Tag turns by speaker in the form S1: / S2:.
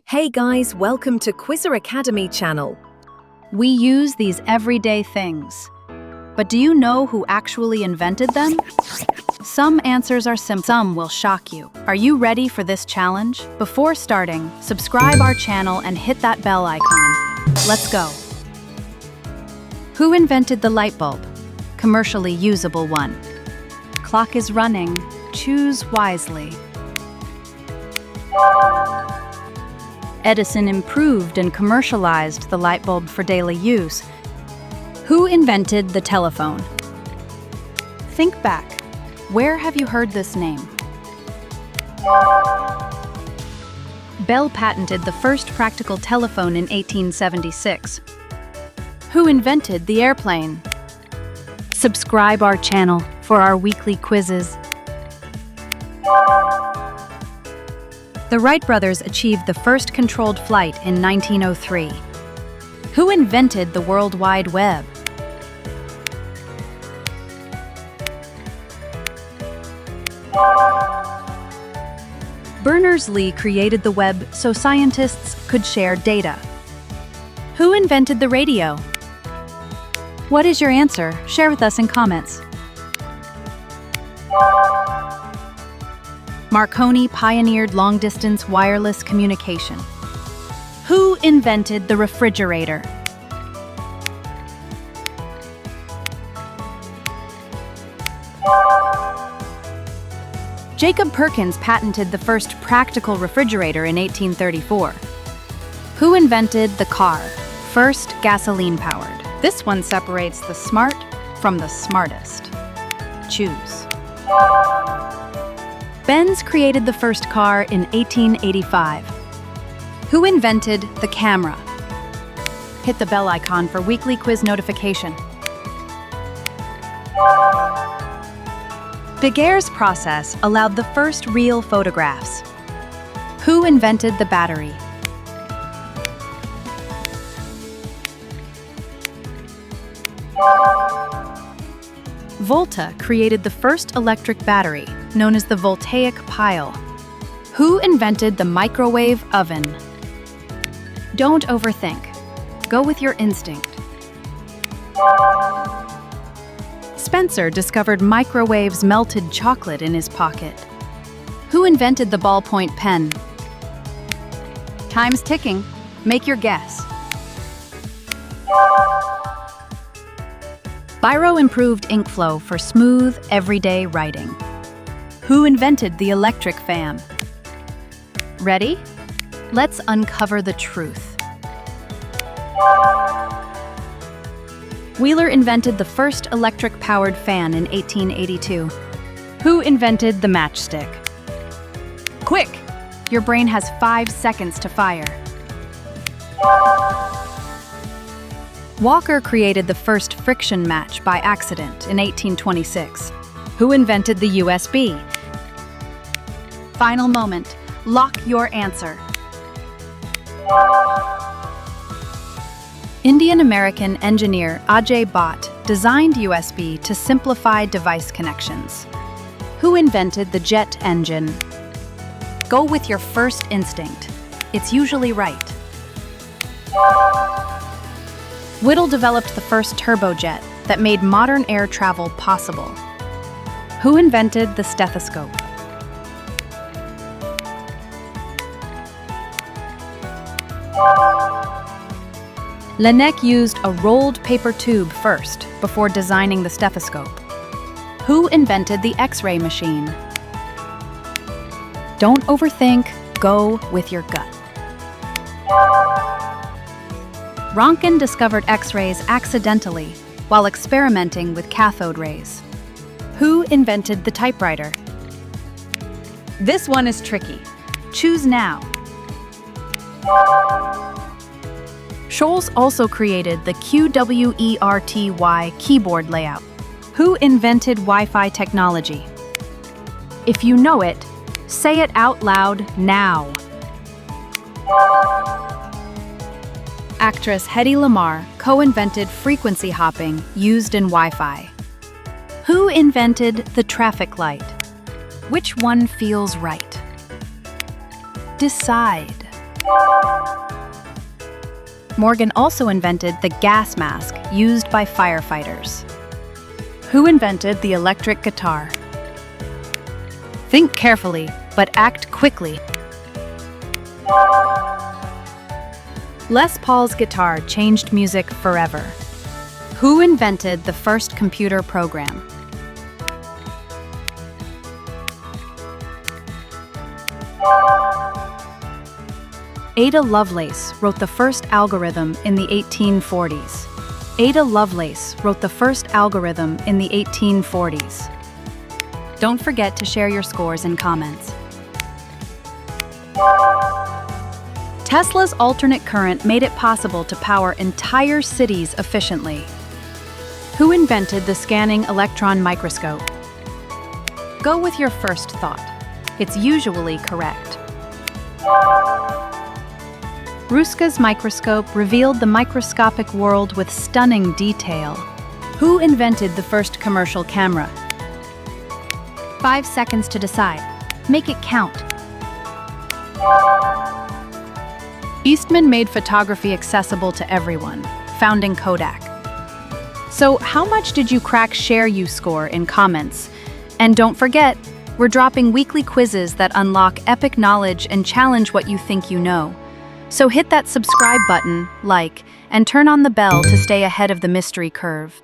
S1: Hey guys, welcome to Quizzer Academy channel.
S2: We use these everyday things. But do you know who actually invented them? Some answers are simple, some will shock you. Are you ready for this challenge? Before starting, subscribe our channel and hit that bell icon. Let's go. Who invented the light bulb? Commercially usable one. Clock is running. Choose wisely. Edison improved and commercialized the light bulb for daily use. Who invented the telephone? Think back. Where have you heard this name? Bell patented the first practical telephone in 1876. Who invented the airplane? Subscribe our channel for our weekly quizzes. The Wright brothers achieved the first controlled flight in 1903. Who invented the World Wide Web? Berners-Lee created the web so scientists could share data. Who invented the radio? What is your answer? Share with us in comments. Marconi pioneered long-distance wireless communication. Who invented the refrigerator? Jacob Perkins patented the first practical refrigerator in 1834. Who invented the car? First gasoline-powered. This one separates the smart from the smartest. Choose. Benz created the first car in 1885. Who invented the camera? Hit the bell icon for weekly quiz notification. Daguerre's process allowed the first real photographs. Who invented the battery? Volta created the first electric battery, known as the voltaic pile. Who invented the microwave oven? Don't overthink. Go with your instinct. Spencer discovered microwaves melted chocolate in his pocket. Who invented the ballpoint pen? Time's ticking. Make your guess. Biro improved ink flow for smooth, everyday writing. Who invented the electric fan? Ready? Let's uncover the truth. Wheeler invented the first electric-powered fan in 1882. Who invented the matchstick? Quick! Your brain has 5 seconds to fire. Walker created the first friction match by accident in 1826. Who invented the USB? Final moment. Lock your answer. Indian-American engineer Ajay Bhatt designed USB to simplify device connections. Who invented the jet engine? Go with your first instinct. It's usually right. Whittle developed the first turbojet that made modern air travel possible. Who invented the stethoscope? Laennec used a rolled paper tube first before designing the stethoscope. Who invented the X-ray machine? Don't overthink, go with your gut. Röntgen discovered X-rays accidentally while experimenting with cathode rays. Who invented the typewriter? This one is tricky. Choose now. Scholz also created the QWERTY keyboard layout. Who invented Wi-Fi technology? If you know it, say it out loud now. Actress Hedy Lamarr co-invented frequency hopping used in Wi-Fi. Who invented the traffic light? Which one feels right? Decide. Morgan also invented the gas mask used by firefighters. Who invented the electric guitar? Think carefully, but act quickly. Les Paul's guitar changed music forever. Who invented the first computer program? Ada Lovelace wrote the first algorithm in the 1840s. Ada Lovelace wrote the first algorithm in the 1840s. Don't forget to share your scores in comments. Tesla's alternate current made it possible to power entire cities efficiently. Who invented the scanning electron microscope? Go with your first thought. It's usually correct. Ruska's microscope revealed the microscopic world with stunning detail. Who invented the first commercial camera? 5 seconds to decide. Make it count. Eastman made photography accessible to everyone, founding Kodak. So, how much did you crack Share You score in comments? And don't forget, we're dropping weekly quizzes that unlock epic knowledge and challenge what you think you know. So hit that subscribe button, like, and turn on the bell to stay ahead of the mystery curve.